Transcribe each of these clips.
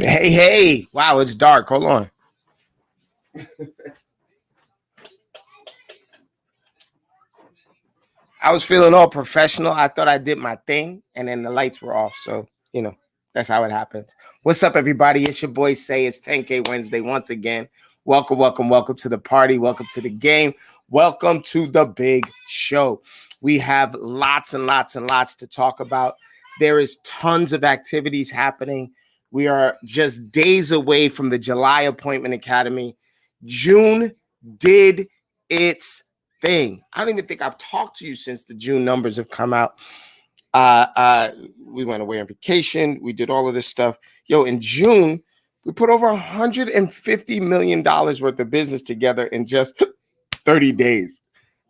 Hey. Wow, it's dark. Hold on. I was feeling all professional. I thought I did my thing, and then the lights were off. So, that's how it happens. What's up, everybody? It's your boy Say. It's 10K Wednesday once again. Welcome to the party. Welcome to the game. Welcome to the big show. We have lots and lots and lots to talk about. There is tons of activities happening. We are just days away from the July Appointment Academy. June did its thing. I don't even think I've talked to you since the June numbers have come out. We went away on vacation. We did all of this stuff. In June, we put over $150 million worth of business together in just 30 days.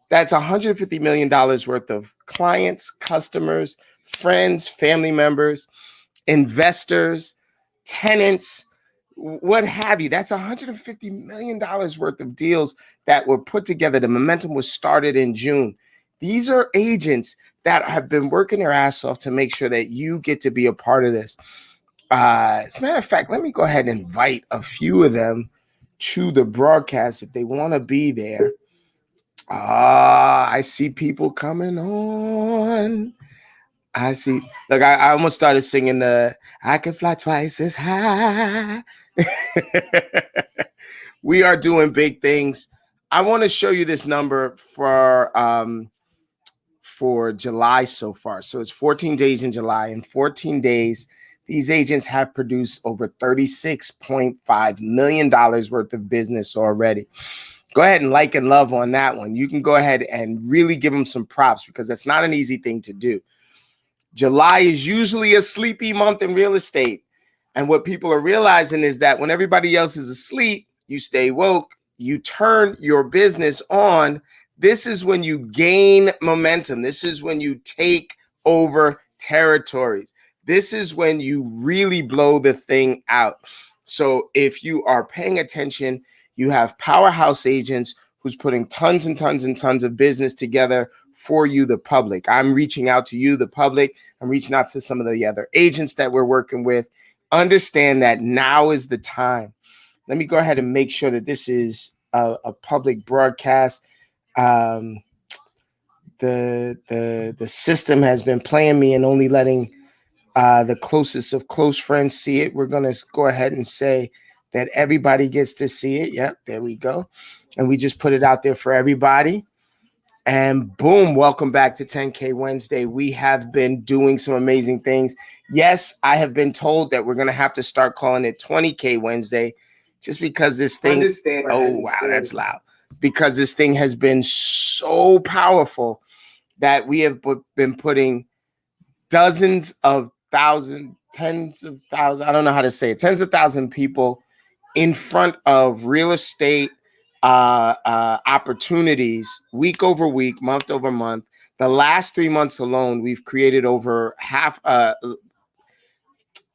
That's $150 million worth of clients, customers, friends, family members, investors, tenants, what have you. That's $150 million worth of deals that were put together. The momentum was started in June. These are agents that have been working their ass off to make sure that you get to be a part of this. As a matter of fact, let me go ahead and invite a few of them to the broadcast if they want to be there. I see people coming on. I see. Look, I almost started singing the I Can Fly Twice as High. We are doing big things. I want to show you this number for July so far. So it's 14 days in July. In 14 days, these agents have produced over $36.5 million worth of business already. Go ahead and like and love on that one. You can go ahead and really give them some props because that's not an easy thing to do. July is usually a sleepy month in real estate. And what people are realizing is that when everybody else is asleep, you stay woke, you turn your business on. This is when you gain momentum. This is when you take over territories. This is when you really blow the thing out. So if you are paying attention, you have powerhouse agents who's putting tons and tons and tons of business together for you, the public. I'm reaching out to you, the public. I'm reaching out to some of the other agents that we're working with. Understand that now is the time. Let me go ahead and make sure that this is a public broadcast. The system has been playing me and only letting the closest of close friends see it. We're going to go ahead and say that everybody gets to see it. Yep, there we go. And we just put it out there for everybody. And boom, welcome back to 10K Wednesday. We have been doing some amazing things. Yes, I have been told that we're going to have to start calling it 20K Wednesday just because this thing, wow, that's loud. Because this thing has been so powerful that we have been putting dozens of thousands, tens of thousands, I don't know how to say it, tens of thousands people in front of real estate opportunities week over week, month over month. The last 3 months alone, we've created over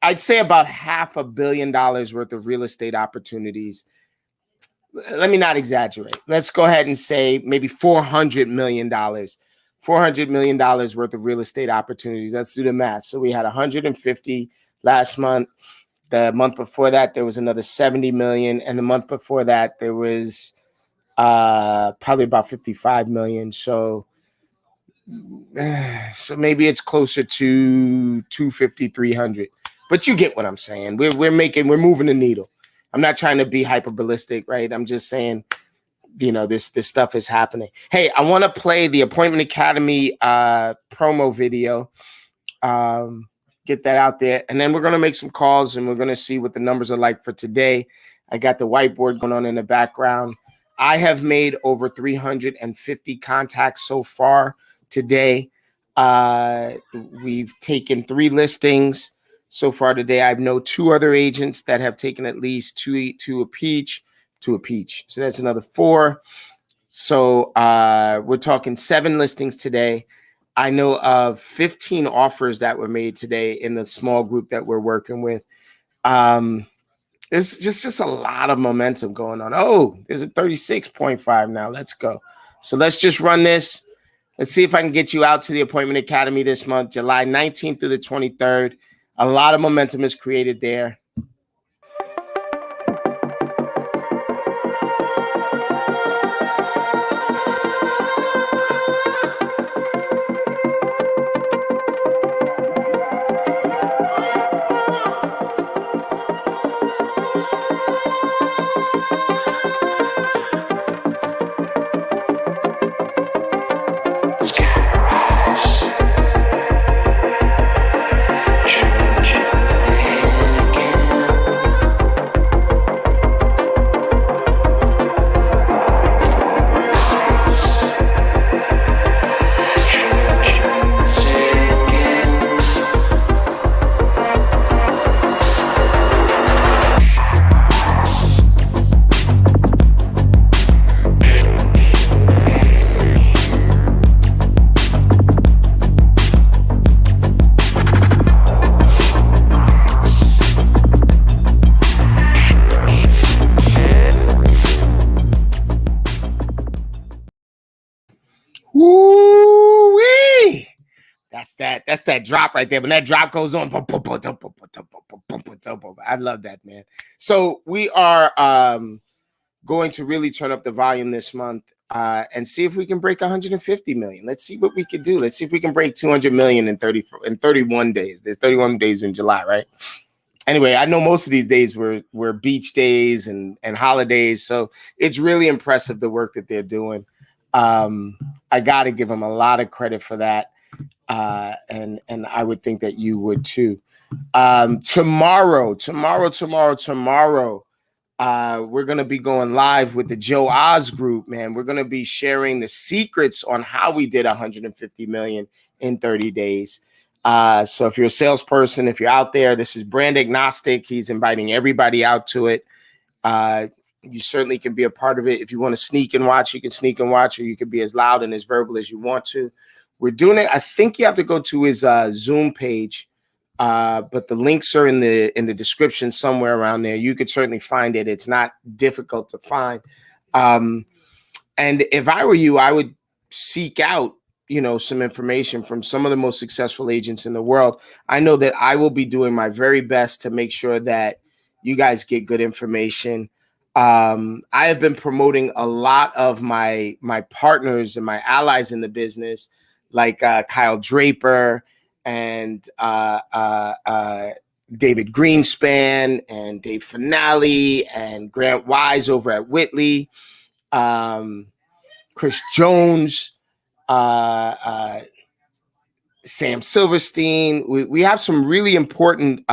I'd say about $500 million worth of real estate opportunities. Let me not exaggerate. Let's go ahead and say maybe $400 million. $400 million worth of real estate opportunities. Let's do the math. So we had 150 last month. The month before that, there was another 70 million. And the month before that, there was probably about 55 million. So maybe it's closer to 250, 300. But you get what I'm saying. We're moving the needle. I'm not trying to be hyperbolistic, right? I'm just saying, this stuff is happening. Hey, I want to play the Appointment Academy promo video. Get that out there. And then we're going to make some calls and we're going to see what the numbers are like for today. I got the whiteboard going on in the background. I have made over 350 contacts so far today. We've taken 3 listings so far today. I know 2 other agents that have taken at least two a peach. So that's another 4. So we're talking 7 listings today. I know of 15 offers that were made today in the small group that we're working with. It's just a lot of momentum going on. Oh, there's a 36.5 now. Let's go. So let's just run this. Let's see if I can get you out to the Appointment Academy this month, July 19th through the 23rd. A lot of momentum is created there. Woo-wee! That's that drop right there. When that drop goes on, I love that, man. So we are going to really turn up the volume this month and see if we can break 150 million. Let's see what we can do. Let's see if we can break 200 million in 31 days. There's 31 days in July, right? Anyway, I know most of these days were beach days and holidays, so it's really impressive the work that they're doing. I got to give them a lot of credit for that. And I would think that you would too. Tomorrow, we're going to be going live with the Joe Oz group, man. We're going to be sharing the secrets on how we did 150 million in 30 days. So if you're a salesperson, if you're out there, this is brand agnostic. He's inviting everybody out to it. You certainly can be a part of it. If you want to sneak and watch, you can sneak and watch, or you can be as loud and as verbal as you want to. We're doing it. I think you have to go to his Zoom page, but the links are in the description somewhere around there. You could certainly find it. It's not difficult to find. And if I were you, I would seek out, some information from some of the most successful agents in the world. I know that I will be doing my very best to make sure that you guys get good information. I have been promoting a lot of my partners and my allies in the business, like Kyle Draper and David Greenspan and Dave Finale and Grant Wise over at Whitley, Chris Jones, Sam Silverstein. We have some really important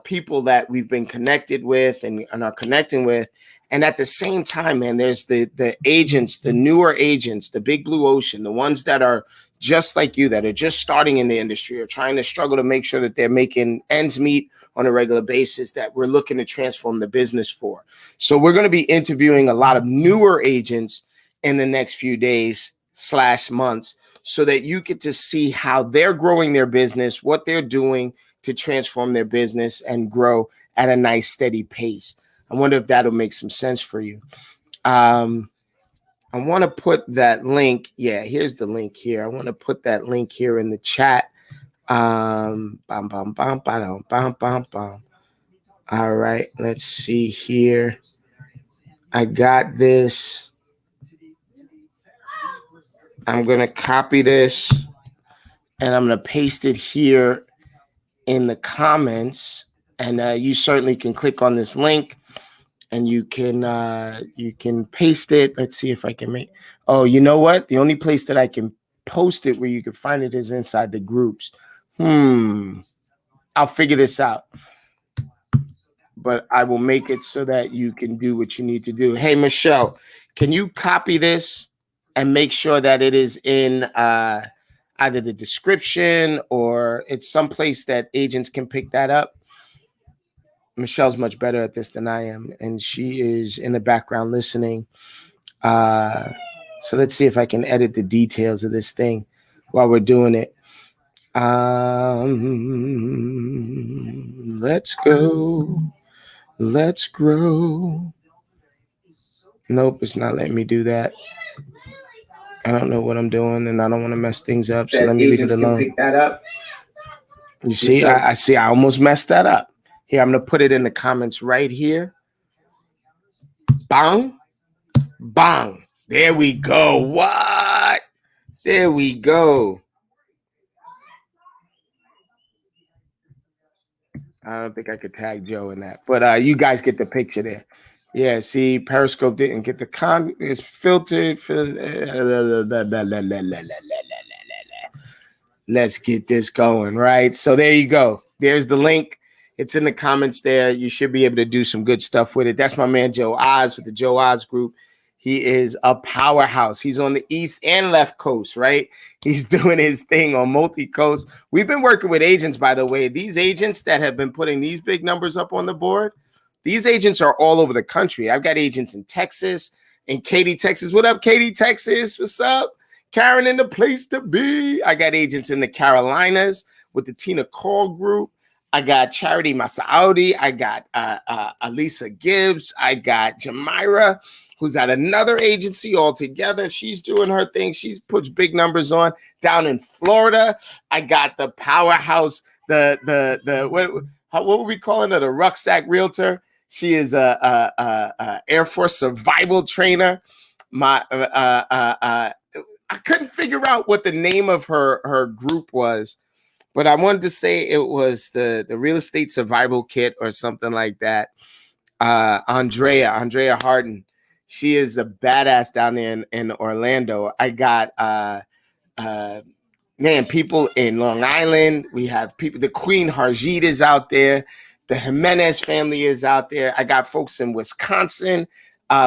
people that we've been connected with and are connecting with. And at the same time, man, there's the agents, the newer agents, the big blue ocean, the ones that are just like you, that are just starting in the industry or trying to struggle to make sure that they're making ends meet on a regular basis, that we're looking to transform the business for. So we're going to be interviewing a lot of newer agents in the next few days / months, so that you get to see how they're growing their business, what they're doing to transform their business and grow at a nice, steady pace. I wonder if that'll make some sense for you. I want to put that link. Yeah, here's the link here. I want to put that link here in the chat. All right, let's see here. I got this. I'm going to copy this and I'm going to paste it here in the comments. And you certainly can click on this link and you can paste it. Let's see if I can make. Oh, you know what? The only place that I can post it where you can find it is inside the groups. I'll figure this out. But I will make it so that you can do what you need to do. Hey, Michelle, can you copy this and make sure that it is in either the description or it's someplace that agents can pick that up? Michelle's much better at this than I am, and she is in the background listening. So let's see if I can edit the details of this thing. while we're doing it. Let's go. Let's grow. Nope, it's not letting me do that. I don't know what I'm doing, and I don't want to mess things up. So let me leave it alone. Pick that up. You see, I see. I almost messed that up. Here, I'm gonna put it in the comments right here. Bang, bang. There we go. What? There we go. I don't think I could tag Joe in that, but you guys get the picture there. Yeah, see, Periscope didn't get the it's filtered. Let's get this going, right? So there you go. There's the link. It's in the comments there. You should be able to do some good stuff with it. That's my man Joe Oz with the Joe Oz Group. He is a powerhouse. He's on the East and left coast, right? He's doing his thing on multi-coast. We've been working with agents, by the way. These agents that have been putting these big numbers up on the board, these agents are all over the country. I've got agents in Texas, in Katy, Texas. What up, Katy, Texas? What's up? Karen in the place to be. I got agents in the Carolinas with the Tina Call Group. I got Charity Masaudi. I got Alisa Gibbs. I got Jamira, who's at another agency altogether. She's doing her thing. She puts big numbers on. Down in Florida, I got the powerhouse, what were we calling her? The rucksack realtor. She is a Air Force survival trainer. I couldn't figure out what the name of her group was, but I wanted to say it was the Real Estate Survival Kit or something like that. Andrea Harden. She is a badass down there in Orlando. I got people in Long Island. We have people. The Queen Harjeet is out there. The Jimenez family is out there. I got folks in Wisconsin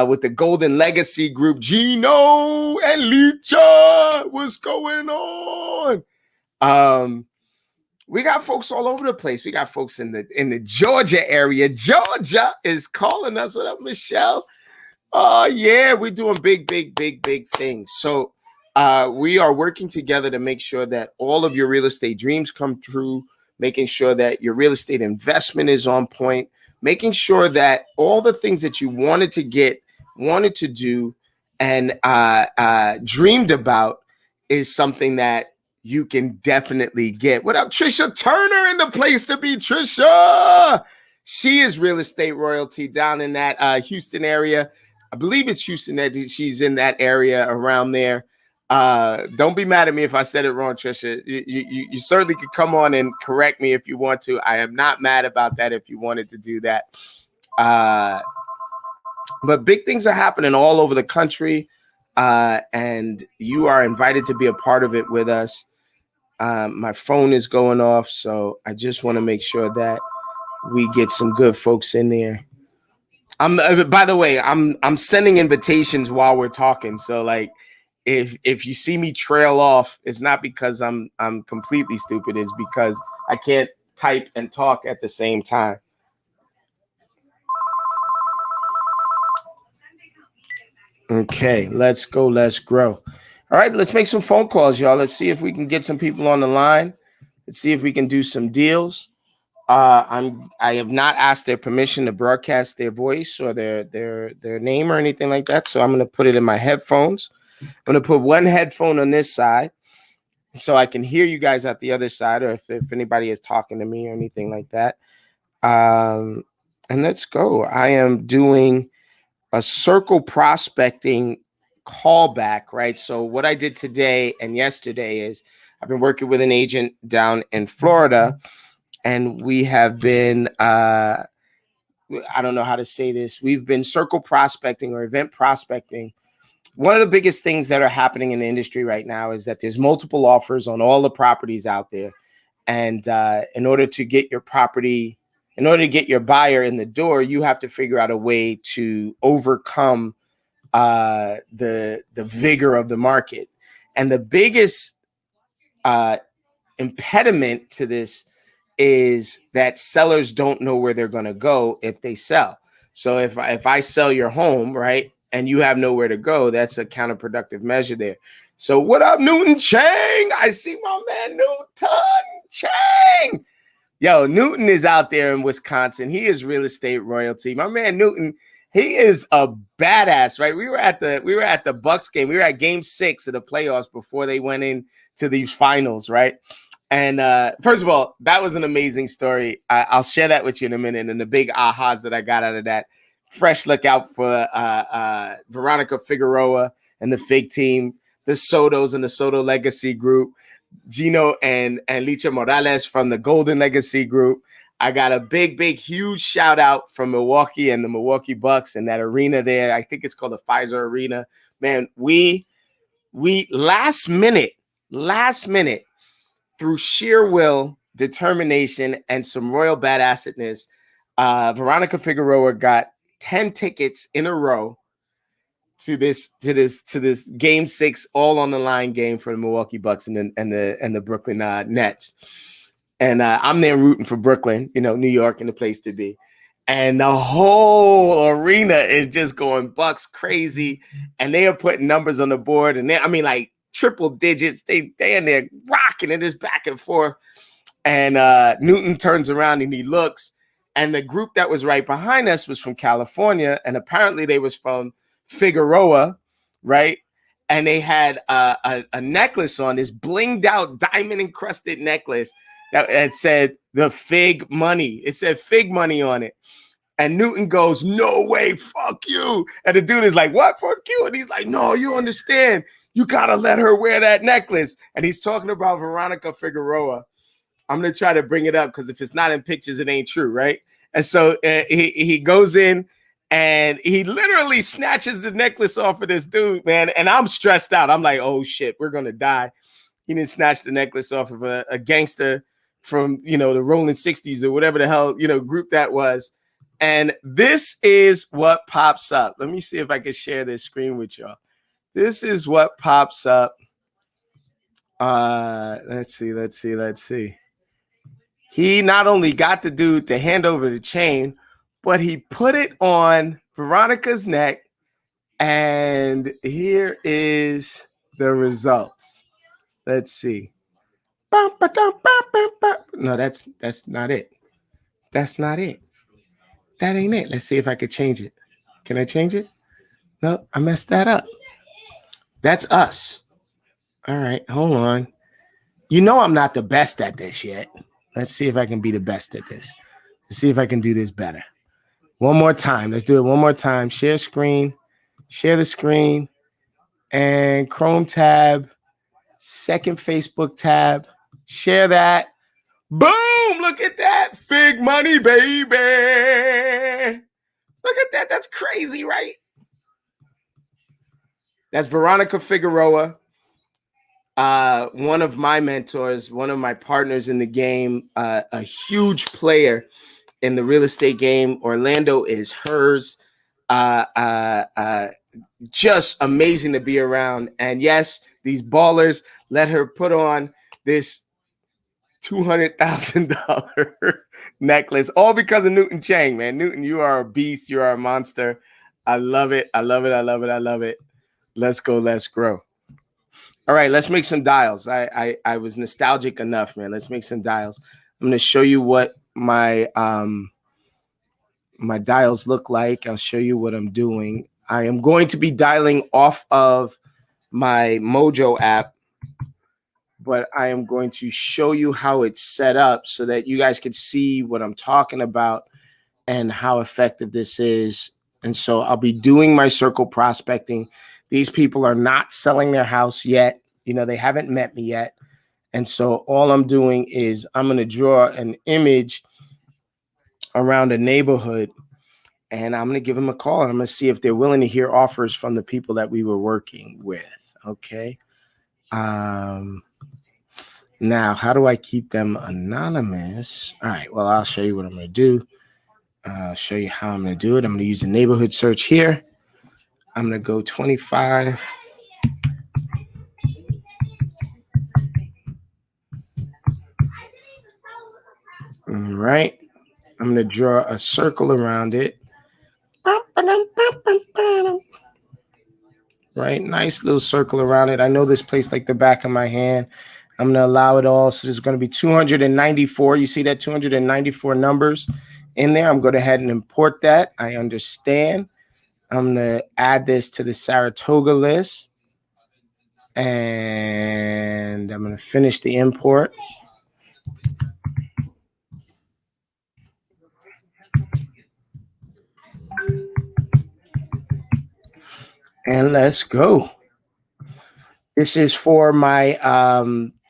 with the Golden Legacy Group. Gino and Licha, what's going on? We got folks all over the place. We got folks in the Georgia area. Georgia is calling us. What up, Michelle? Oh, yeah, we're doing big things. So we are working together to make sure that all of your real estate dreams come true, making sure that your real estate investment is on point, making sure that all the things that you wanted to do, and dreamed about is something that you can definitely get. What up, Trisha Turner in the place to be, Trisha? She is real estate royalty down in that Houston area. I believe it's Houston that she's in that area around there. Don't be mad at me if I said it wrong, Trisha. You certainly could come on and correct me if you want to. I am not mad about that if you wanted to do that. But big things are happening all over the country, and you are invited to be a part of it with us. My phone is going off, so I just want to make sure that we get some good folks in there. By the way, I'm sending invitations while we're talking. So like, if you see me trail off, it's not because I'm completely stupid. It's because I can't type and talk at the same time. Okay, let's go. Let's grow. All right, let's make some phone calls, y'all. Let's see if we can get some people on the line. Let's see if we can do some deals. I have not asked their permission to broadcast their voice or their name or anything like that. So I'm going to put it in my headphones. I'm going to put one headphone on this side so I can hear you guys at the other side, or if anybody is talking to me or anything like that. And let's go. I am doing a circle prospecting callback, right? So what I did today and yesterday is I've been working with an agent down in Florida. And we have been, I don't know how to say this. We've been circle prospecting or event prospecting. One of the biggest things that are happening in the industry right now is that there's multiple offers on all the properties out there. And in order to get your property, in order to get your buyer in the door, you have to figure out a way to overcome the vigor of the market. And the biggest impediment to this is that sellers don't know where they're going to go if they sell. So if I sell your home, right, and you have nowhere to go, that's a counterproductive measure there. So what up, Newton Chang? I see my man Newton Chang. Yo, Newton is out there in Wisconsin. He is real estate royalty. My man Newton, he is a badass, right? We were at the Bucks game. We were at game 6 of the playoffs before they went into these finals, right? And first of all, that was an amazing story. I'll share that with you in a minute. And the big ahas that I got out of that. Fresh look out for Veronica Figueroa and the Fig team, the Sotos and the Soto Legacy Group, Gino and Licha Morales from the Golden Legacy Group. I got a big, huge shout out from Milwaukee and the Milwaukee Bucks and that arena there. I think it's called the Pfizer Arena. Man, we last minute, through sheer will, determination, and some royal badassedness, Veronica Figueroa got 10 tickets in a row to this game 6 all on the line game for the Milwaukee Bucks and the Brooklyn Nets. And I'm there rooting for Brooklyn, New York, and the place to be. And the whole arena is just going Bucks crazy. And they are putting numbers on the board. And like triple digits. They in there rocking it just back and forth. And Newton turns around and he looks. And the group that was right behind us was from California. And apparently they was from Figueroa, right? And they had a necklace on, this blinged out diamond encrusted necklace that said the Fig Money. It said Fig Money on it. And Newton goes, "No way, fuck you." And the dude is like, "What, fuck you?" And he's like, "No, you understand. You gotta let her wear that necklace." And he's talking about Veronica Figueroa. I'm gonna try to bring it up because if it's not in pictures, it ain't true, right? And so he goes in and he literally snatches the necklace off of this dude, man. And I'm stressed out. I'm like, "Oh shit, we're gonna die." He didn't snatch the necklace off of a gangster from the Rolling 60s or whatever the hell group that was. And this is what pops up. Let me see if I can share this screen with y'all. This is what pops up. Let's see. He not only got the dude to hand over the chain, but he put it on Veronica's neck. And here is the results. Let's see. No, that's not it. That's not it. That ain't it. Let's see if I could change it. Can I change it? No, I messed that up. That's us. All right, hold on. I'm not the best at this yet. Let's see if I can be the best at this. Let's see if I can do this better. One more time. Let's do it one more time. Share screen. Share the screen. And Chrome tab. Second Facebook tab. Share that. Boom! Look at that. Fig Money, baby. Look at that. That's crazy, right? That's Veronica Figueroa, one of my mentors, one of my partners in the game, a huge player in the real estate game. Orlando is hers. Just amazing to be around. And yes, these ballers let her put on this $200,000 necklace, all because of Newton Chang, man. Newton, you are a beast. You are a monster. I love it. I love it. I love it. I love it. Let's go. Let's grow. All right, let's make some dials. I was nostalgic enough, man. Let's make some dials. I'm going to show you what my my dials look like. I'll show you what I'm doing. I am going to be dialing off of my Mojo app, but I am going to show you how it's set up so that you guys can see what I'm talking about and how effective this is. And so I'll be doing my circle prospecting. These people are not selling their house yet. They haven't met me yet. And so all I'm doing is I'm going to draw an image around a neighborhood and I'm going to give them a call and I'm going to see if they're willing to hear offers from the people that we were working with. Okay. Now, how do I keep them anonymous? All right. Well, I'll show you what I'm going to do. I'll show you how I'm going to do it. I'm going to use a neighborhood search here. I'm going to go 25. All right. I'm going to draw a circle around it. right? Nice little circle around it. I know this place like the back of my hand. I'm going to allow it all. So there's going to be 294. You see that 294 numbers in there? I'm going to go ahead and import that. I understand. I'm going to add this to the Saratoga list. And I'm going to finish the import. And let's go. This is for my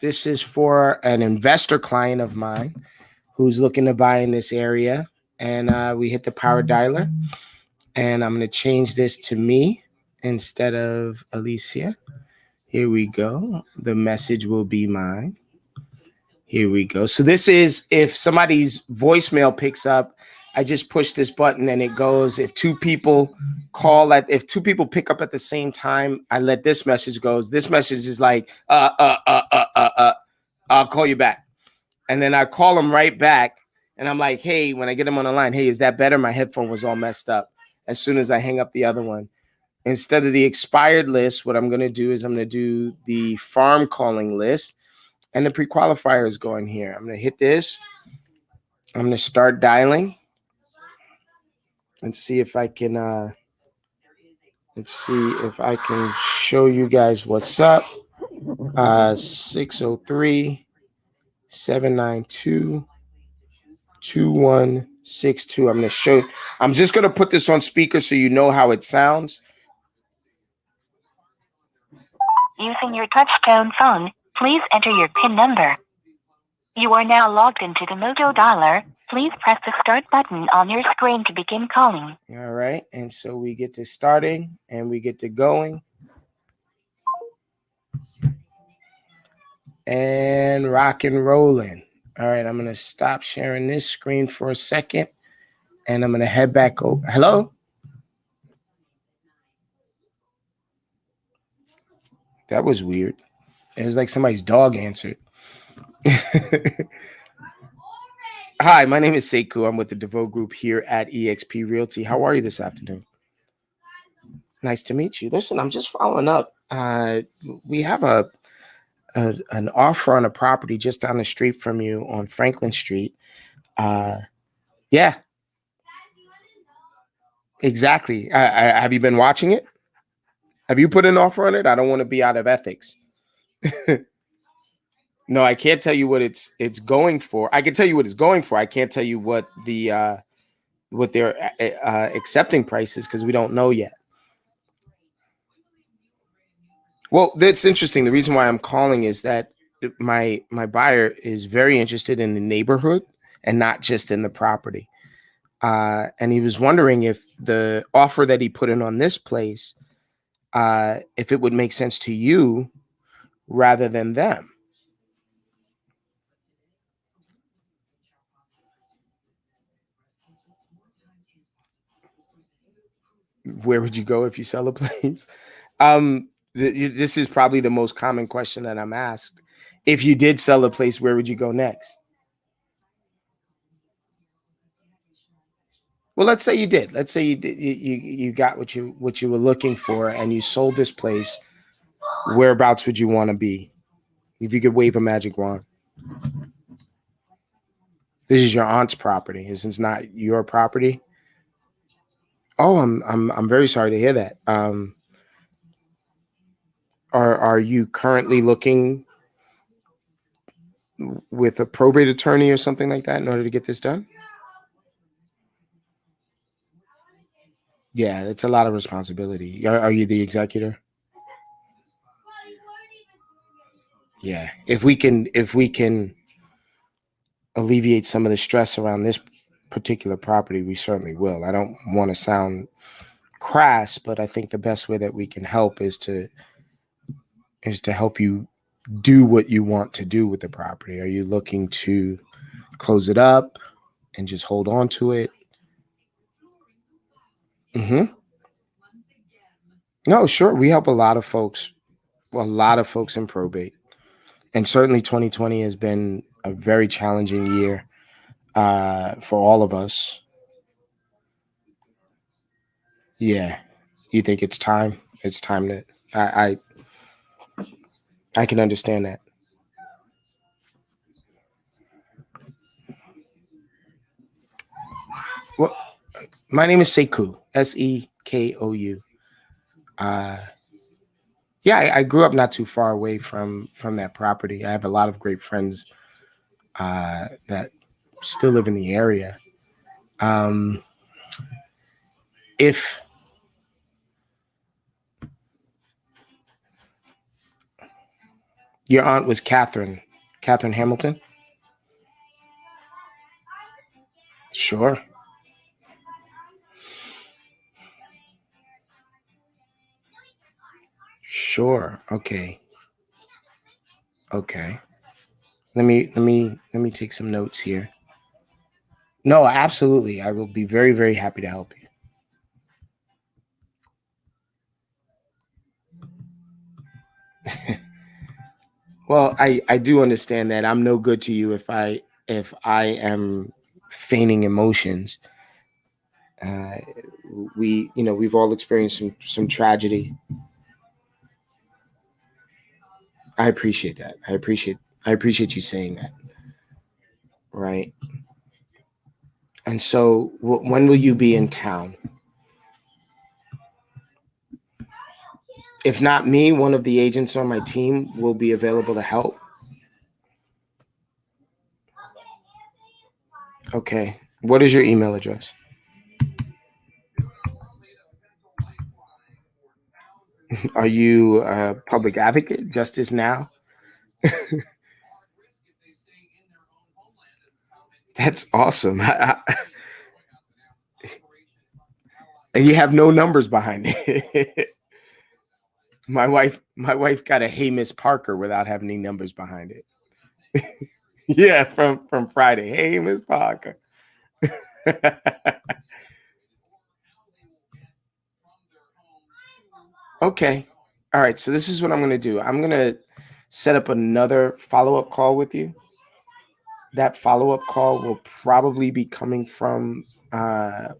this is for an investor client of mine who's looking to buy in this area. And we hit the power dialer. And I'm going to change this to me instead of Alicia. Here we go. The message will be mine. Here we go. So this is if somebody's voicemail picks up, I just push this button and it goes. If two people if two people pick up at the same time, I let this message go. This message is like, I'll call you back. And then I call them right back. And I'm like, hey, when I get them on the line, hey, is that better? My headphone was all messed up as soon as I hang up the other one. Instead of the expired list, what I'm going to do is I'm going to do the farm calling list. And the pre-qualifier is going here. I'm going to hit this. I'm going to start dialing. Let's see if I can show you guys what's up. 603-792-2162. I'm just going to put this on speaker so you know how it sounds. Using your touch-tone phone, please enter your PIN number. You are now logged into the Moto dialer. Please press the start button on your screen to begin calling. All right. And so we get to starting and we get to going. And rock and rolling. All right. I'm going to stop sharing this screen for a second. And I'm going to head back over. Hello? That was weird. It was like somebody's dog answered. Hi, my name is Sekou. I'm with the DeVoe Group here at eXp Realty. How are you this afternoon? Nice to meet you. Listen, I'm just following up. We have an offer on a property just down the street from you on Franklin Street. Yeah, exactly. Have you been watching it? Have you put an offer on it? I don't want to be out of ethics. No, I can't tell you what it's going for. I can tell you what it's going for. I can't tell you what the what their accepting price is because we don't know yet. Well, that's interesting. The reason why I'm calling is that my buyer is very interested in the neighborhood and not just in the property. And he was wondering if the offer that he put in on this place, if it would make sense to you rather than them. Where would you go if you sell a place? This is probably the most common question that I'm asked. If you did sell a place, where would you go next? Well, let's say you did. Let's say you did. You got what you were looking for, and you sold this place. Whereabouts would you want to be if you could wave a magic wand? This is your aunt's property. This is not your property. Oh, I'm very sorry to hear that. Are you currently looking with a probate attorney or something like that in order to get this done? Yeah, it's a lot of responsibility. Are you the executor? Yeah. If we can alleviate some of the stress around this particular property, we certainly will. I don't want to sound crass, but I think the best way that we can help is to help you do what you want to do with the property. Are you looking to close it up and just hold on to it? No, sure. We help a lot of folks in probate. And certainly 2020 has been a very challenging year for all of us. Yeah. You think it's time? It's time to I I can understand that. Well, my name is Sekou, Sekou. Uh, yeah, I grew up not too far away from that property. I have a lot of great friends that still live in the area. Um, if your aunt was Catherine Hamilton, sure, sure, okay, okay. Let me take some notes here. No, absolutely. I will be very, very happy to help you. Well, I do understand that I'm no good to you if I am feigning emotions. Uh, we've all experienced some tragedy. I appreciate that. I appreciate you saying that. Right. And so, when will you be in town? If not me, one of the agents on my team will be available to help. Okay. What is your email address? Are you a public advocate? Justice Now? That's awesome. And you have no numbers behind it. My wife got a "Hey Miss Parker" without having any numbers behind it. Yeah, from Friday. "Hey Miss Parker." Okay. All right. So this is what I'm going to do. I'm going to set up another follow-up call with you. That follow-up call will probably be coming from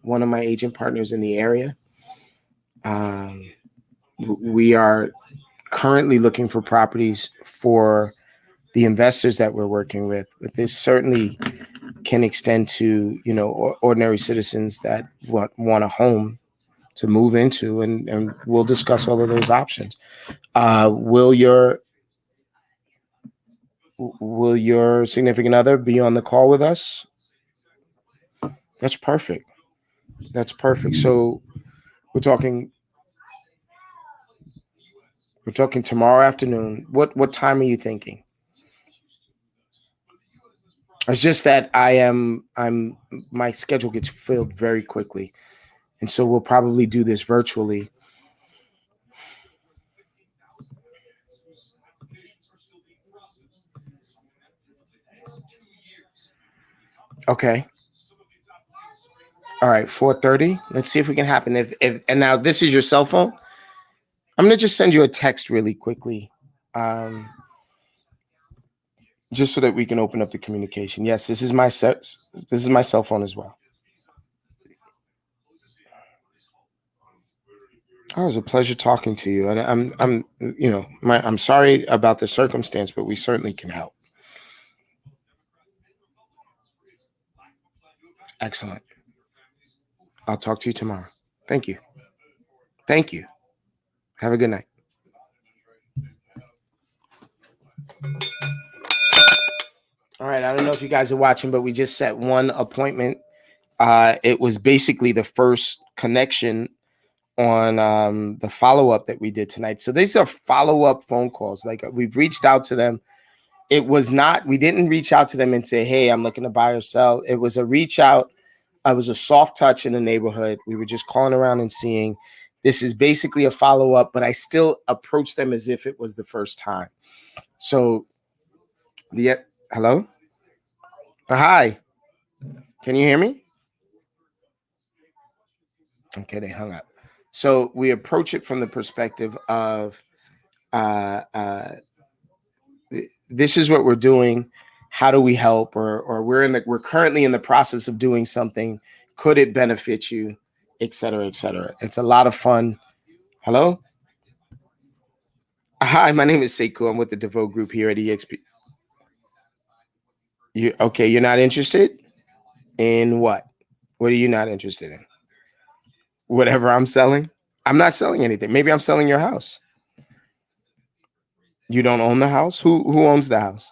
one of my agent partners in the area. Um, we are currently looking for properties for the investors that we're working with, but this certainly can extend to ordinary citizens that want a home to move into, and we'll discuss all of those options. Uh, will your will your significant other be on the call with us? That's perfect. That's perfect. So we're talking we're talking tomorrow afternoon. What time are you thinking? It's just that I'm my schedule gets filled very quickly, and so we'll probably do this virtually. Okay. All right, 4:30. Let's see if we can happen. If and now this is your cell phone. I'm gonna just send you a text really quickly, um, just so that we can open up the communication. Yes, this is my cell phone as well. Oh, it was a pleasure talking to you, and I'm sorry about the circumstance, but we certainly can help. Excellent. I'll talk to you tomorrow. Thank you. Thank you. Have a good night. All right. I don't know if you guys are watching, but we just set one appointment. It was basically the first connection on the follow up that we did tonight. So these are follow up phone calls. Like we've reached out to them. We didn't reach out to them and say, "Hey, I'm looking to buy or sell." It was a reach out. It was a soft touch in the neighborhood. We were just calling around and seeing. This is basically a follow up, but I still approach them as if it was the first time. So the hello, hi, can you hear me? Okay, they hung up. So we approach it from the perspective of uh, uh, this is what we're doing. How do we help? Or we're currently in the process of doing something. Could it benefit you, et cetera, et cetera? It's a lot of fun. Hello. Hi, my name is Sekou. I'm with the DeVoe Group here at EXP. You're not interested in what? What are you not interested in? Whatever I'm selling? I'm not selling anything. Maybe I'm selling your house. You don't own the house? Who owns the house?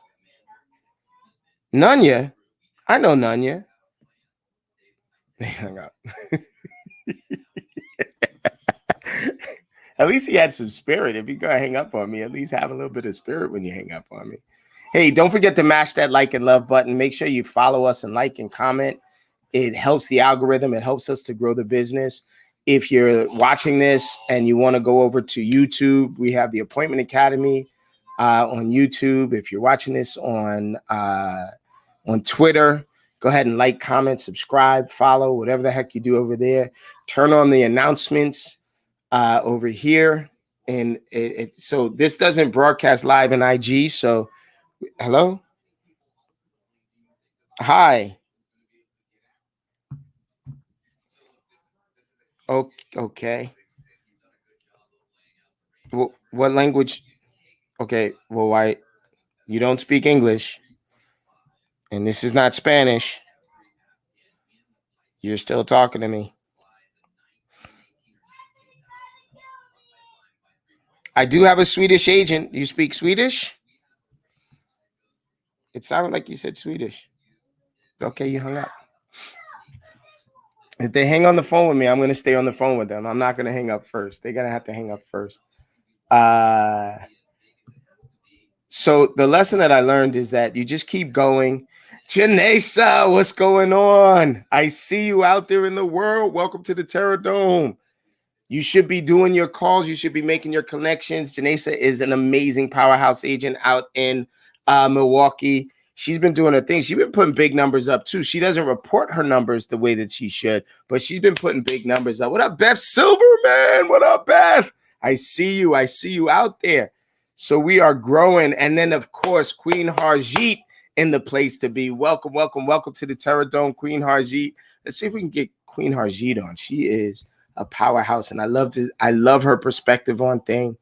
Nunya. I know Nunya. They hung up. At least he had some spirit. If you're gonna hang up on me, at least have a little bit of spirit when you hang up on me. Hey, don't forget to mash that like and love button. Make sure you follow us and like and comment. It helps the algorithm. It helps us to grow the business. If you're watching this and you want to go over to YouTube, we have the Appointment Academy on YouTube. If you're watching this on Twitter, go ahead and like, comment, subscribe, follow, whatever the heck you do over there. Turn on the announcements over here. And so this doesn't broadcast live in IG. So hello. Hi. Okay. Well, what language? Okay. Well, why you don't speak English and this is not Spanish? You're still talking to me. I do have a Swedish agent. You speak Swedish? It sounded like you said Swedish. Okay, you hung up. If they hang on the phone with me, I'm going to stay on the phone with them. I'm not going to hang up first. They're going to have to hang up first. So the lesson that I learned is that you just keep going. Janesa, what's going on? I see you out there in the world. Welcome to the Terror Dome. You should be doing your calls. You should be making your connections. Janesa is an amazing powerhouse agent out in Milwaukee. She's been doing her thing. She's been putting big numbers up too. She doesn't report her numbers the way that she should, but she's been putting big numbers up. What up, Beth Silverman? What up, Beth? I see you. I see you out there. So we are growing. And then, of course, Queen Harjeet in the place to be. Welcome, welcome, welcome to the Terror Dome, Queen Harjeet. Let's see if we can get Queen Harjeet on. She is a powerhouse, and I love her perspective on things.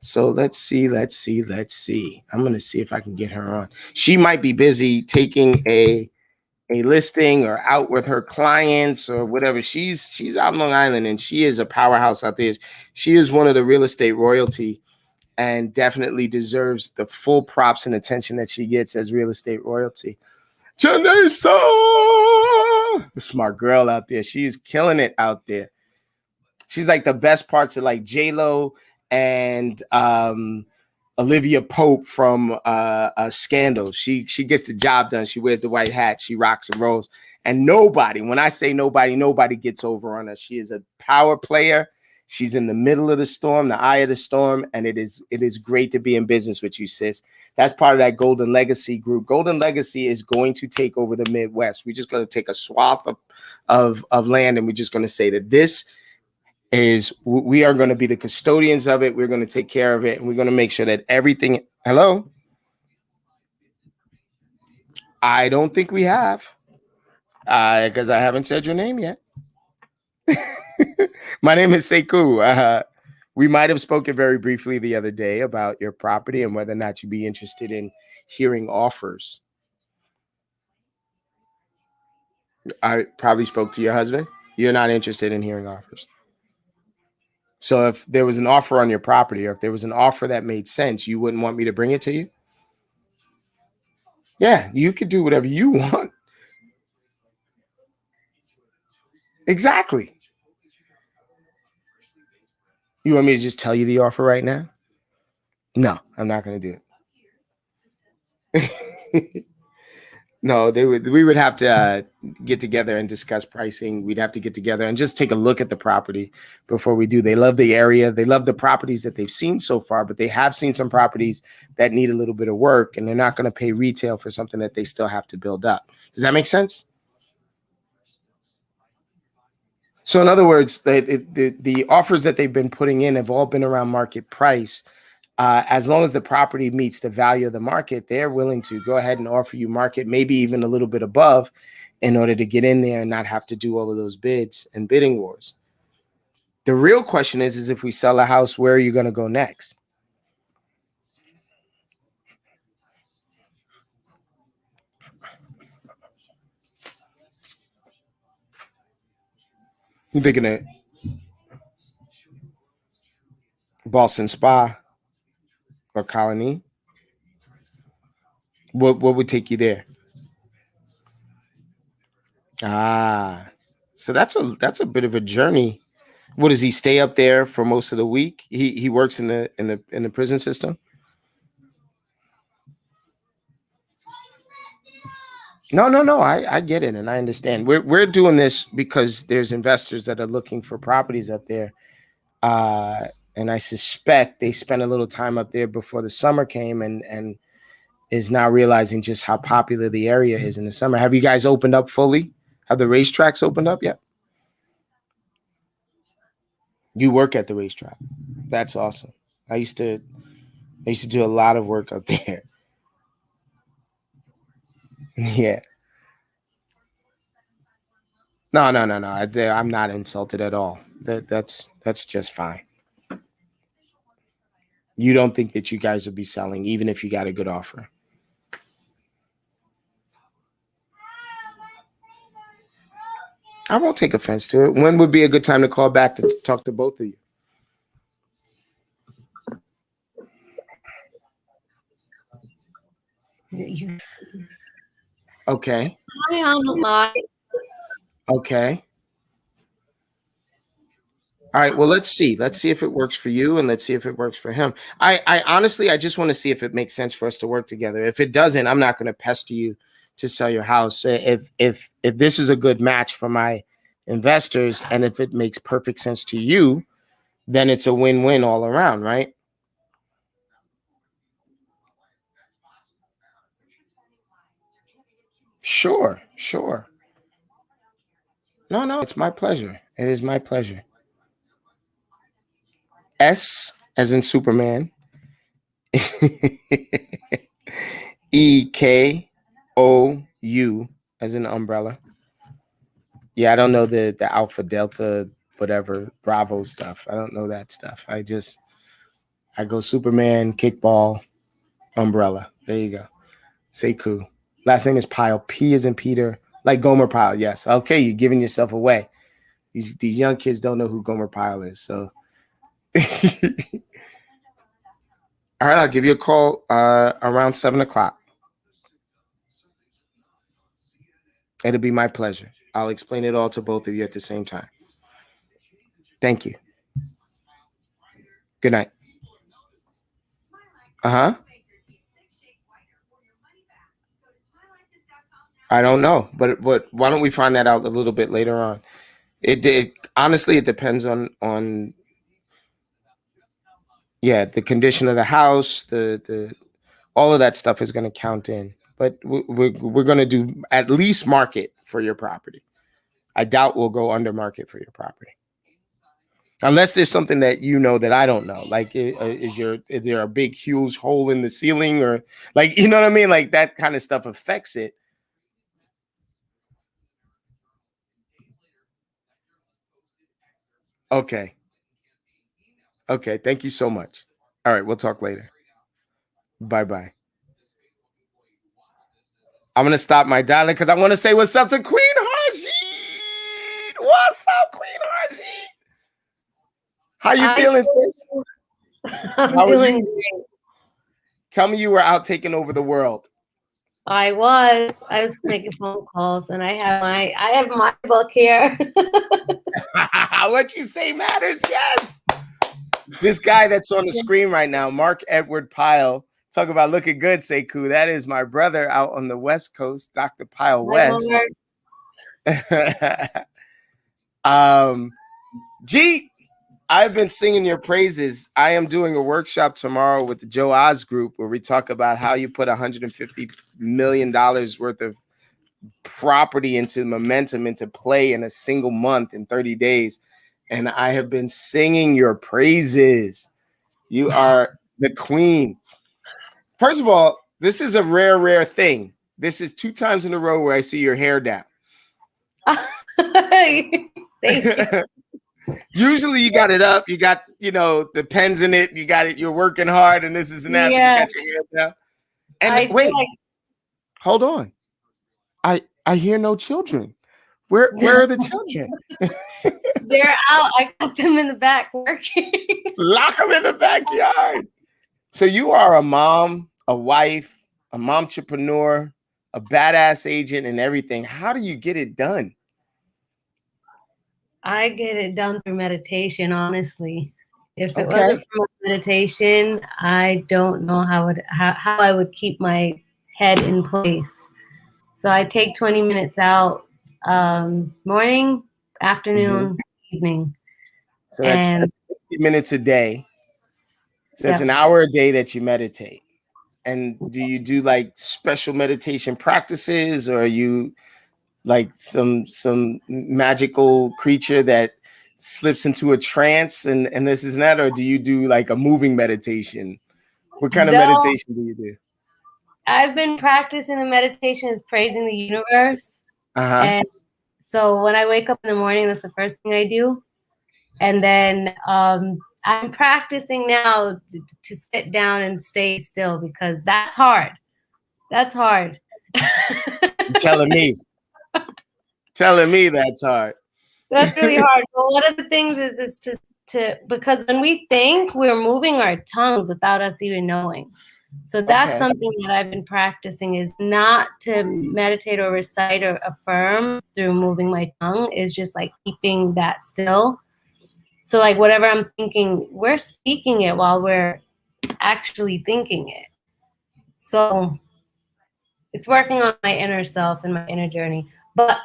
So let's see. I'm gonna see if I can get her on. She might be busy taking a listing or out with her clients or whatever. She's out in Long Island, and she is a powerhouse out there. She is one of the real estate royalty, and definitely deserves the full props and attention that she gets as real estate royalty. Janessa, the smart girl out there. She is killing it out there. She's like the best parts of like J-Lo and Olivia Pope from Scandal. She gets the job done. She wears the white hat. She rocks and rolls. And nobody, when I say nobody gets over on her. She is a power player. She's in the middle of the storm, the eye of the storm, and it is great to be in business with you, sis. That's part of that Golden Legacy group. Golden Legacy is going to take over the Midwest. We're just going to take a swath of land, and we're just going to say that this is, we are going to be the custodians of it. We're going to take care of it, and we're going to make sure that everything. Hello? I don't think we have, because I haven't said your name yet. My name is Sekou. We might have spoken very briefly the other day about your property and whether or not you'd be interested in hearing offers. I probably spoke to your husband. You're not interested in hearing offers. So if there was an offer on your property, or if there was an offer that made sense, you wouldn't want me to bring it to you? Yeah, you could do whatever you want. Exactly. You want me to just tell you the offer right now? No, I'm not going to do it. No, we would have to get together and discuss pricing. We'd have to get together and just take a look at the property before we do. They love the area. They love the properties that they've seen so far, but they have seen some properties that need a little bit of work, and they're not going to pay retail for something that they still have to build up. Does that make sense? So in other words, the offers that they've been putting in have all been around market price. As long as the property meets the value of the market, they're willing to go ahead and offer you market, maybe even a little bit above, in order to get in there and not have to do all of those bids and bidding wars. The real question is if we sell a house, where are you going to go next? You thinking of Boston Spa or Colony? What would take you there? Ah, so that's a bit of a journey. What does he stay up there for most of the week? He works in the prison system. No. I get it and I understand. We're doing this because there's investors that are looking for properties up there. And I suspect they spent a little time up there before the summer came and is now realizing just how popular the area is in the summer. Have you guys opened up fully? Have the racetracks opened up yet? You work at the racetrack. That's awesome. I used to do a lot of work up there. Yeah. No. I'm not insulted at all. That's just fine. You don't think that you guys will be selling even if you got a good offer? I won't take offense to it. When would be a good time to call back to talk to both of you? Okay. Okay. All right. Well, let's see. Let's see if it works for you, and let's see if it works for him. I honestly, I just want to see if it makes sense for us to work together. If it doesn't, I'm not going to pester you to sell your house. If this is a good match for my investors, and if it makes perfect sense to you, then it's a win-win all around, right? Sure. No, it's my pleasure. It is my pleasure. S as in Superman. EKOU as in umbrella. Yeah, I don't know the Alpha Delta whatever Bravo stuff. I don't know that stuff. I go Superman, kickball, umbrella. There you go. Say cool. Last name is Pyle. P is in Peter. Like Gomer Pyle. Yes. Okay, you're giving yourself away. These young kids don't know who Gomer Pyle is. So all right, I'll give you a call around 7 o'clock. It'll be my pleasure. I'll explain it all to both of you at the same time. Thank you. Good night. Uh-huh. I don't know, but why don't we find that out a little bit later on? It honestly it depends on yeah, the condition of the house, the all of that stuff is going to count in. But we're going to do at least market for your property. I doubt we'll go under market for your property. Unless there's something that you know that I don't know, like is there a big huge hole in the ceiling, or like you know what I mean, like that kind of stuff affects it. Okay, thank you so much. All right, we'll talk later. Bye. I'm gonna stop my dialing because I want to say what's up to Queen Harjeet. What's up, Queen Harjeet? How you feeling, sis? I'm How are doing you? great. Tell me you were out taking over the world. I was making phone calls, and I have my book here. What you say matters. Yes. This guy that's on the screen right now, Mark Edward Pyle, talk about looking good, Sekou. That is my brother out on the West Coast, Dr. Pyle West. G, I've been singing your praises. I am doing a workshop tomorrow with the Joe Oz group where we talk about how you put $150 million worth of property into momentum, into play in a single month in 30 days. And I have been singing your praises. You are the queen. First of all, this is a rare thing. This is 2 times in a row where I see your hair down. Thank you. Usually you got it up, you got, the pens in it, you got it, you're working hard and this is and that, Yeah. but you got your hair down. And wait, hold on. I hear no children. Where are the children? They're out. I got them in the back working. Lock them in the backyard. So you are a mom, a wife, a momtrepreneur, a badass agent, and everything. How do you get it done? I get it done through meditation, honestly. If it Okay. wasn't for meditation, I don't know how I would keep my head in place. So I take 20 minutes out, morning, afternoon, evening. So that's 60 minutes a day. So it's an hour a day that you meditate. And do you do like special meditation practices, or are you like some magical creature that slips into a trance and this is that, or do you do like a moving meditation? What kind of meditation do you do? I've been practicing the meditation is praising the universe. And so when I wake up in the morning, that's the first thing I do. And then I'm practicing now to sit down and stay still, because that's hard. That's hard. You're telling me that's hard. That's really hard. But one of the things is to because when we think, we're moving our tongues without us even knowing. So that's something that I've been practicing, is not to meditate or recite or affirm through moving my tongue, is just like keeping that still. So like whatever I'm thinking, we're speaking it while we're actually thinking it. So it's working on my inner self and my inner journey. But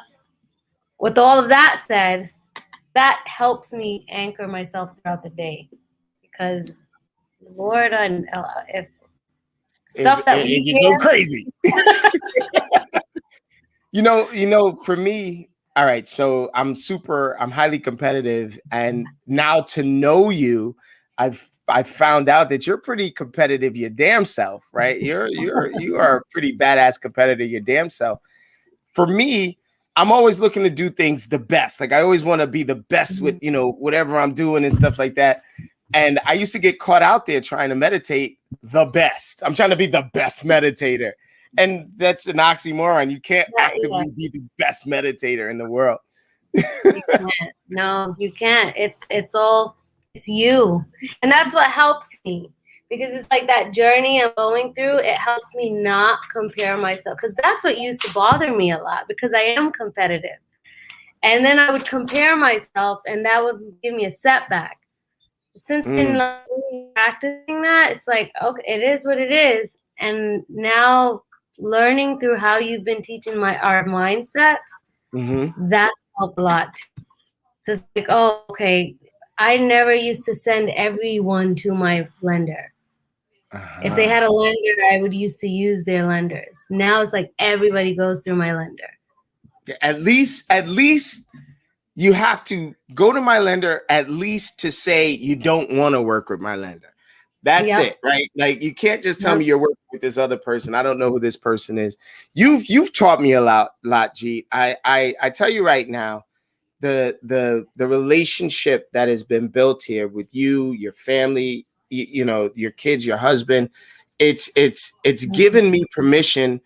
with all of that said, that helps me anchor myself throughout the day, because Lord, if stuff that we you go crazy. you know, for me, all right, so I'm highly competitive, and now to know you, I've found out that you're pretty competitive your damn self, right? You are a pretty badass competitor your damn self. For me, I'm always looking to do things the best. Like I always want to be the best with, you know, whatever I'm doing and stuff like that. And I used to get caught out there trying to meditate the best. I'm trying to be the best meditator. And that's an oxymoron. You can't actively be the best meditator in the world. You can't. No, you can't. It's you. And that's what helps me, because it's like that journey I'm going through, it helps me not compare myself, because that's what used to bother me a lot, because I am competitive. And then I would compare myself, and that would give me a setback. Since been practicing that, it's like, okay, it is what it is. And now learning through how you've been teaching our mindsets, that's helped a lot too. So it's like, oh, okay, I never used to send everyone to my lender. If they had a lender, I would used to use their lenders. Now it's like everybody goes through my lender. At least you have to go to my lender, at least to say you don't want to work with my lender. That's it, right? Like you can't just tell me you're working with this other person. I don't know who this person is. You've taught me a lot, G. I tell you right now, the relationship that has been built here with you, your family, you know, your kids, your husband, it's given me permission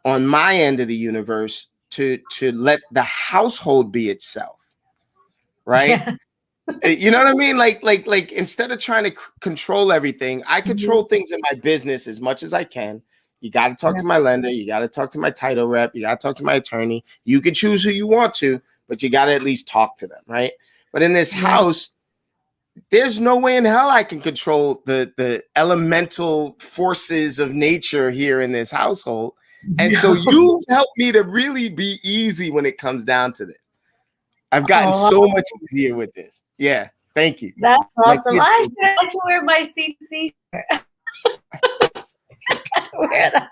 on my end of the universe to let the household be itself. Right? You know what I mean? Like instead of trying to control everything, I control things in my business as much as I can. You got to talk to my lender. You got to talk to my title rep. You got to talk to my attorney. You can choose who you want to, but you got to at least talk to them, right? But in this house, there's no way in hell I can control the elemental forces of nature here in this household. And so you've helped me to really be easy when it comes down to this. I've gotten so much easier with this. Yeah, thank you. That's awesome. I should wear my CC shirt. Wear that.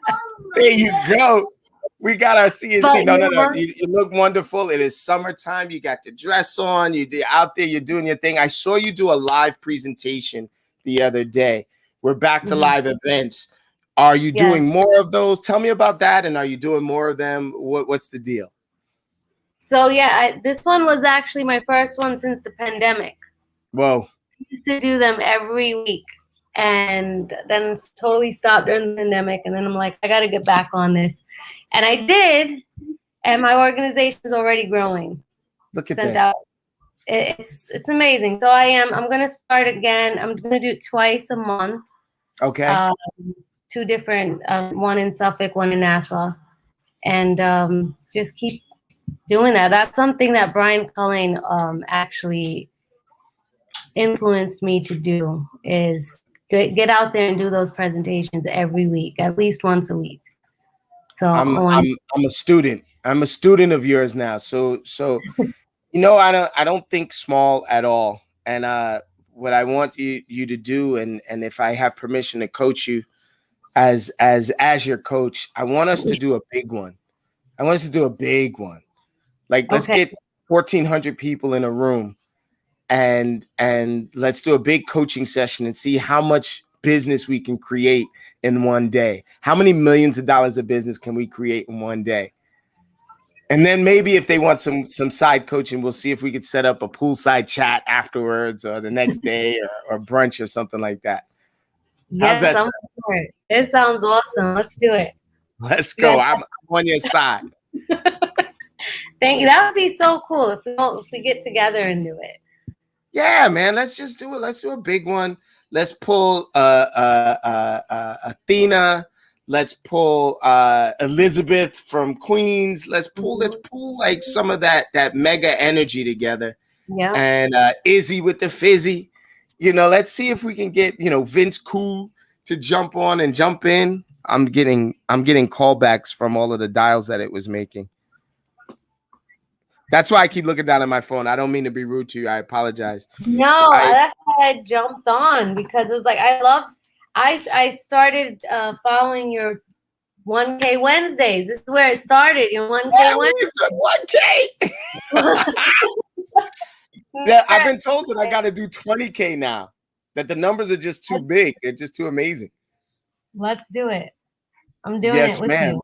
There you go. We got our CNC. No. You look wonderful. It is summertime. You got the dress on. You're out there. You're doing your thing. I saw you do a live presentation the other day. We're back to live events. Are you doing more of those? Tell me about that. And are you doing more of them? What's the deal? So this one was actually my first one since the pandemic. Whoa. I used to do them every week, and then totally stopped during the pandemic. And then I'm like, I got to get back on this. And I did. And my organization is already growing. Look at this. it's amazing. So I'm gonna start again. I'm gonna do it twice a month. Okay. 2 different, one in Suffolk, one in Nassau, and just keep doing that. That's something that Brian Cullen actually influenced me to do, is get out there and do those presentations every week, at least once a week. So I'm a student. I'm a student of yours now. So you know, I don't think small at all. And what I want you to do, and if I have permission to coach you as your coach, I want us to do a big one. I want us to do a big one. Like, let's Okay. get 1,400 people in a room, and let's do a big coaching session and see how much business we can create in one day. How many millions of dollars of business can we create in one day? And then maybe if they want some side coaching, we'll see if we could set up a poolside chat afterwards or the next day or brunch or something like that. How's that sound? It sounds awesome. Let's do it. Let's go. I'm on your side. Thank you. That would be so cool if we get together and do it. Yeah, man. Let's just do it. Let's do a big one. Let's pull Athena. Let's pull Elizabeth from Queens. Let's pull like some of that mega energy together. Yeah. And Izzy with the fizzy. You know, let's see if we can get, you know, Vince Cool to jump on and jump in. I'm getting callbacks from all of the dials that it was making. That's why I keep looking down at my phone. I don't mean to be rude to you. I apologize. No, that's why I jumped on, because it was like I started following your 1K Wednesdays. This is where it started. Your 1K Wednesdays. 1K. Yeah, I've been told that I got to do 20K now. That the numbers are just too big. They're just too amazing. Let's do it. I'm doing it with you.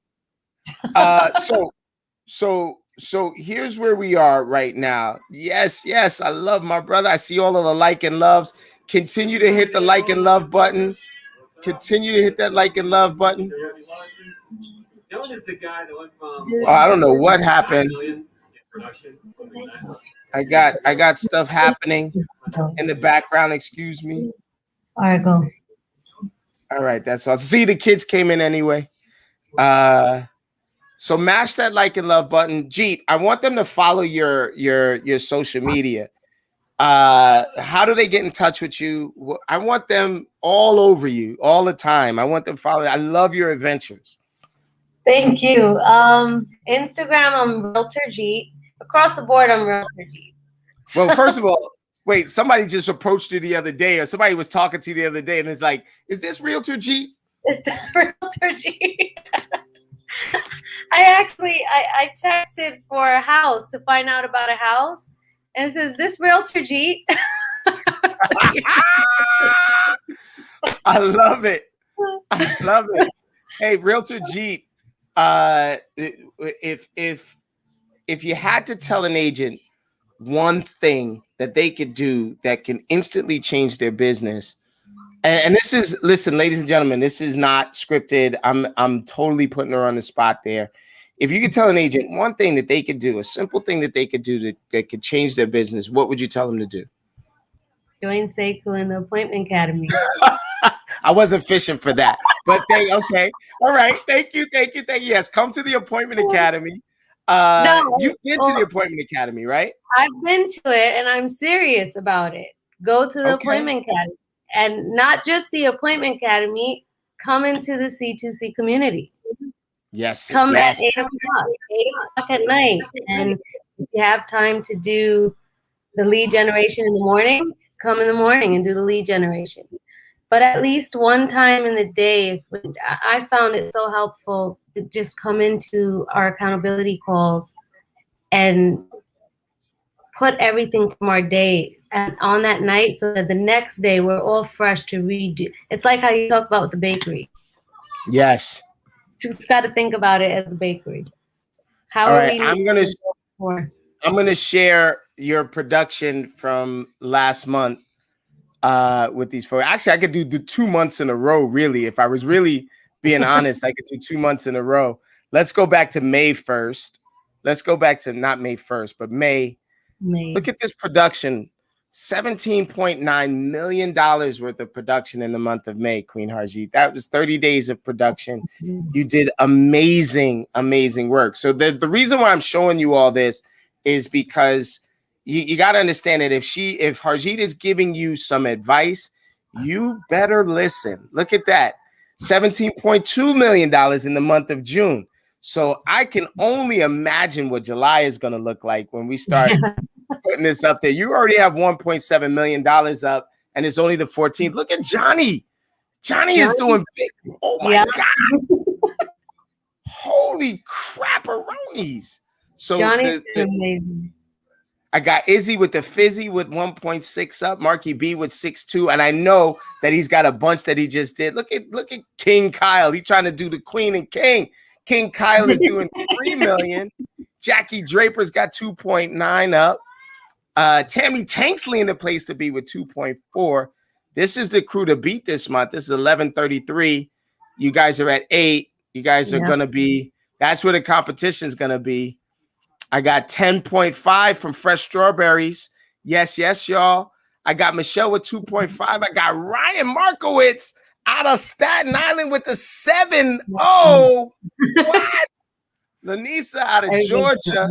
So here's where we are right now. Yes, I love my brother. I see all of the like and loves. Continue to hit the like and love button. Continue to hit that like and love button. I don't know what happened. I got stuff happening in the background. Excuse me. All right, go. All right, that's all. See, the kids came in anyway. So mash that like and love button. Jeet, I want them to follow your social media. How do they get in touch with you? I want them all over you all the time. I want them following. I love your adventures. Thank you. Instagram, I'm Realtor Jeet. Across the board, I'm Realtor Jeet. Well, first of all, wait, somebody just approached you the other day, or somebody was talking to you the other day, and it's like, is this Realtor Jeet? It's Realtor Jeet. I texted for a house to find out about a house, and it says, this Realtor Jeet? I love it. I love it. Hey, Realtor Jeet, if you had to tell an agent one thing that they could do that can instantly change their business, and this is, listen, ladies and gentlemen, this is not scripted. I'm totally putting her on the spot there. If you could tell an agent one thing that they could do, a simple thing that they could do that could change their business, what would you tell them to do? Join Sekou in the Appointment Academy. I wasn't fishing for that, but okay. All right. Thank you. Yes, come to the Appointment Academy. You've been to the Appointment Academy, right? I've been to it, and I'm serious about it. Go to the Appointment Academy, and not just the Appointment Academy. Come into the C2C community. Yes. Come at 8 o'clock at night, and if you have time to do the lead generation in the morning, come in the morning and do the lead generation. But at least one time in the day, I found it so helpful to just come into our accountability calls and put everything from our day on that night, so that the next day we're all fresh to redo. It's like how you talk about the bakery. Yes. You just got to think about it as a bakery. All right, I'm gonna share your production from last month with these folks. Actually, I could do 2 months in a row, really. If I was really being honest, I could do 2 months in a row. Let's go back to May 1st. Let's go back to not May 1st, but May. Amazing. Look at this production. $17.9 million worth of production in the month of May, Queen Harjeet. That was 30 days of production. You did amazing, amazing work. So the reason why I'm showing you all this is because you got to understand that if Harjeet is giving you some advice, you better listen. Look at that. $17.2 million in the month of June. So I can only imagine what July is going to look like when we start putting this up there. You already have $1.7 million up, and it's only the 14th. Look at Johnny. Johnny is doing big. Oh my God. Holy crap-a-ronies. So Johnny's amazing. I got Izzy with the Fizzy with 1.6 up, Marky B with 6.2, and I know that he's got a bunch that he just did. Look at King Kyle. He's trying to do the Queen and King. King Kyle is doing 3 million. Jackie Draper's got 2.9 up. Tammy Tanksley in the place to be with 2.4. This is the crew to beat this month. This is 1133. You guys are at 8. You guys are gonna be. That's where the competition is gonna be. I got 10.5 from Fresh Strawberries. Yes, y'all. I got Michelle with 2.5. I got Ryan Markowitz out of Staten Island with a 7. Oh, what? Lanisa out of Georgia.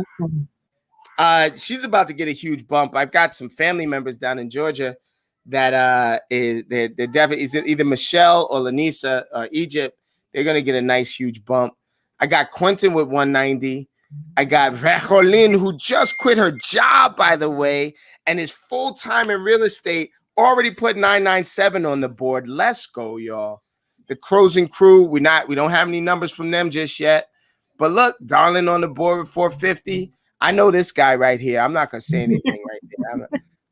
She's about to get a huge bump. I've got some family members down in Georgia that they're definitely either Michelle or Lanisa or Egypt. They're gonna get a nice huge bump. I got Quentin with 190. I got Racholin, who just quit her job, by the way, and is full-time in real estate, already put 997 on the board. Let's go, y'all. The Crows and Crew, we don't have any numbers from them just yet. But look, Darling on the board with 450. I know this guy right here. I'm not gonna say anything right there.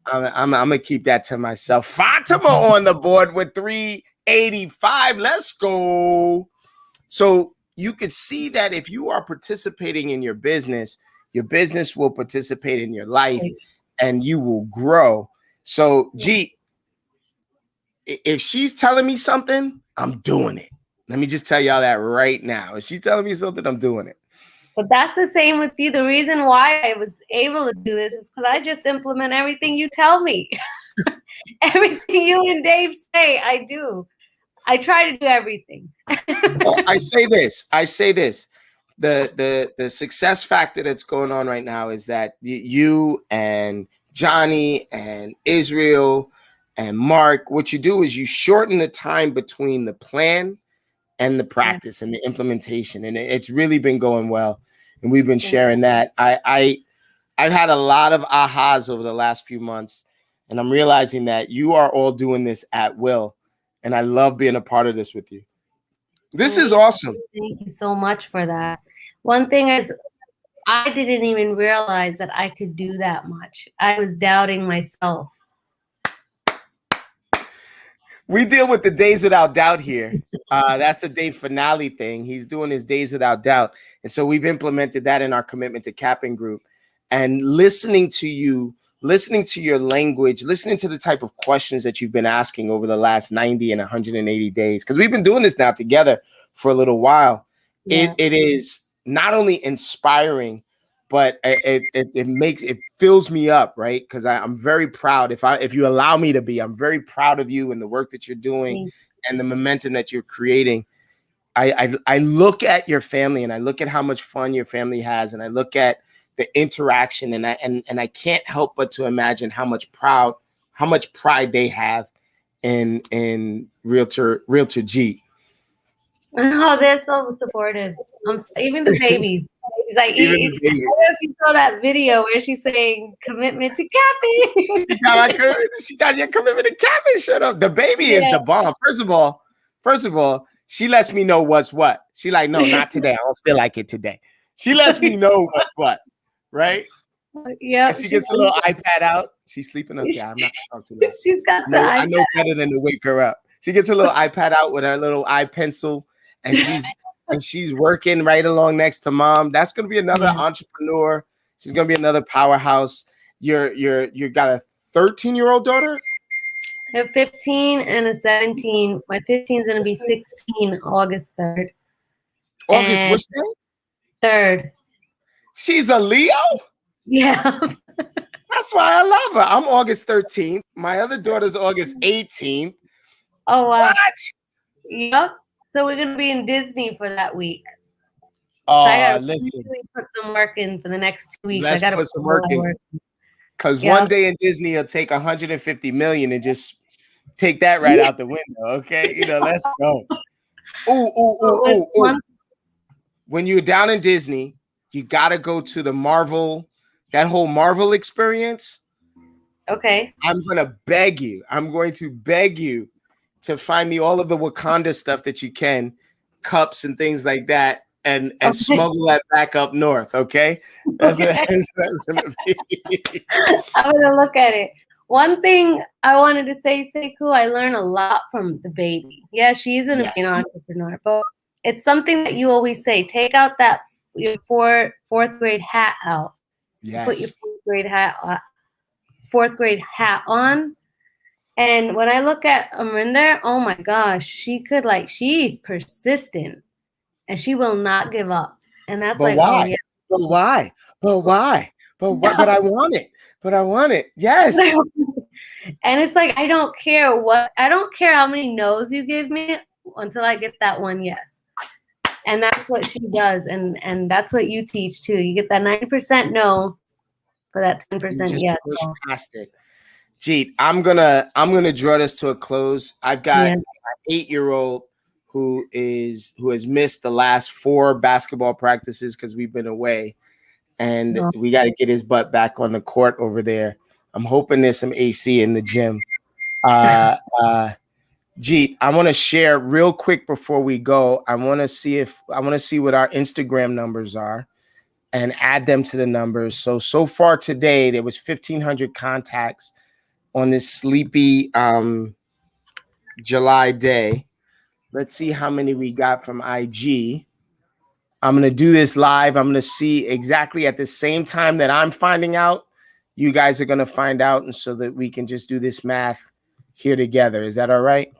I'm gonna keep that to myself. Fatima on the board with 385. Let's go. So you could see that if you are participating in your business will participate in your life and you will grow. So, G, if she's telling me something, I'm doing it. Let me just tell y'all that right now. If she's telling me something, I'm doing it. But that's the same with you. The reason why I was able to do this is because I just implement everything you tell me. Everything you and Dave say, I do. I try to do everything. Well, I say this. The success factor that's going on right now is that you and Johnny and Israel and Mark, what you do is you shorten the time between the plan and the practice and the implementation, and it's really been going well, and we've been sharing that. I've had a lot of ahas over the last few months, and I'm realizing that you are all doing this at will, and I love being a part of this with you. This is awesome. Thank you so much for that. One thing is, I didn't even realize that I could do that much. I was doubting myself. We deal with the days without doubt here. That's the day finale thing. He's doing his days without doubt. And so we've implemented that in our commitment to capping group. And listening to you, listening to your language, listening to the type of questions that you've been asking over the last 90 and 180 days, because we've been doing this now together for a little while. Yeah. It is not only inspiring, but it fills me up, right? Because I'm very proud. If you allow me to be, I'm very proud of you and the work that you're doing and the momentum that you're creating. I look at your family and I look at how much fun your family has, and I look at the interaction, and I can't help but to imagine how much pride they have in Realtor G. Oh, they're so supportive. Even the babies. He's like, I don't know if you saw that video where she's saying commitment to capping. She got your commitment to capping. Shut up. The baby is the bomb. First of all, she lets me know what's what. She like, no, not today. I don't feel like it today. She lets me know what's what, right? Yeah. And she gets a little iPad out. She's sleeping. Okay, I'm not gonna talk too loud. She's got the I know better than to wake her up. She gets a little iPad out with her little iPencil, and she's working right along next to mom. That's gonna be another entrepreneur. She's gonna be another powerhouse. You got a 13-year-old daughter? I have 15 and a 17. My 15 is gonna be 16 August 3rd. August which day? 3rd. She's a Leo? Yeah. That's why I love her. I'm August 13th. My other daughter's August 18th. Oh wow. What? Yep. So we're gonna be in Disney for that week. Oh, So I gotta listen. really put some work in for the next 2 weeks. Let's I gotta put some work in. Because Yeah. one day in Disney, you'll take 150 million and just take that right out the window. Okay, let's go. Ooh. When you're down in Disney, you gotta go to the Marvel, that whole Marvel experience. Okay. I'm going to beg you to find me all of the Wakanda stuff that you can, cups and things like that, and Okay. smuggle that back up north. Okay, that's what that's gonna be. I'm gonna look at it. One thing I wanted to say, Sekou, I learned a lot from the baby. Yeah, she's an entrepreneur, but it's something that you always say: take out that your fourth grade hat out. Yes. Put your fourth grade hat on. And when I look at Amrinder, oh my gosh, she's persistent and she will not give up. And that's But like, why? oh yeah. But why? But why? But what? But I want it. But I want it. Yes. And it's like, I don't care how many no's you give me until I get that one yes. And that's what she does. And that's what you teach too. You get that 90% no for that 10% yes. Push past it. Jeet, I'm gonna draw this to a close. I've got an 8-year-old who has missed the last 4 basketball practices because we've been away, and we got to get his butt back on the court over there. I'm hoping there's some AC in the gym. Jeet, I want to share real quick before we go. I want to see what our Instagram numbers are and add them to the numbers. So far today, there was 1,500 contacts on this sleepy July day. Let's see how many we got from IG. I'm going to do this live. I'm going to see exactly at the same time that I'm finding out, you guys are going to find out, and so that we can just do this math here together. Is that all right?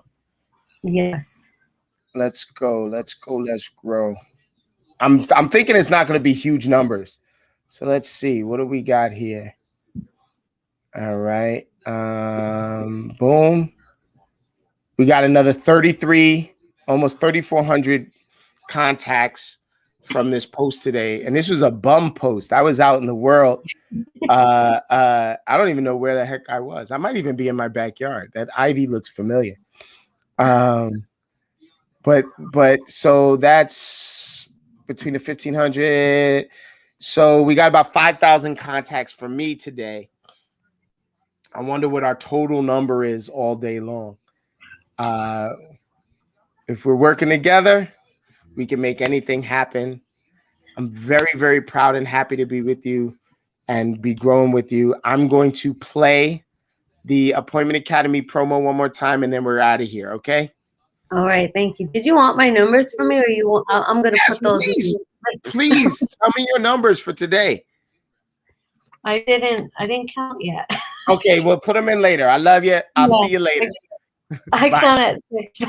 Yes. Let's go. Let's grow. I'm thinking it's not going to be huge numbers. So let's see. What do we got here? All right. Boom. We got another 33, almost 3,400 contacts from this post today. And this was a bum post. I was out in the world. I don't even know where the heck I was. I might even be in my backyard. That ivy looks familiar. But so that's between the 1,500. So we got about 5,000 contacts from me today. I wonder what our total number is all day long. If we're working together, we can make anything happen. I'm very, very proud and happy to be with you and be growing with you. I'm going to play the Appointment Academy promo one more time, and then we're out of here, okay? All right, thank you. Did you want my numbers from me, or you want? I'm going to put those. Please tell me your numbers for today. I didn't count yet. Okay, we'll put them in later. I love you. I'll see you later. I count at 6.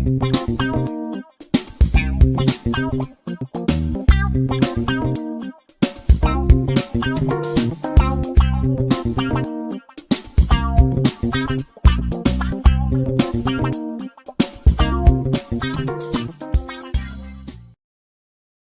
Bye.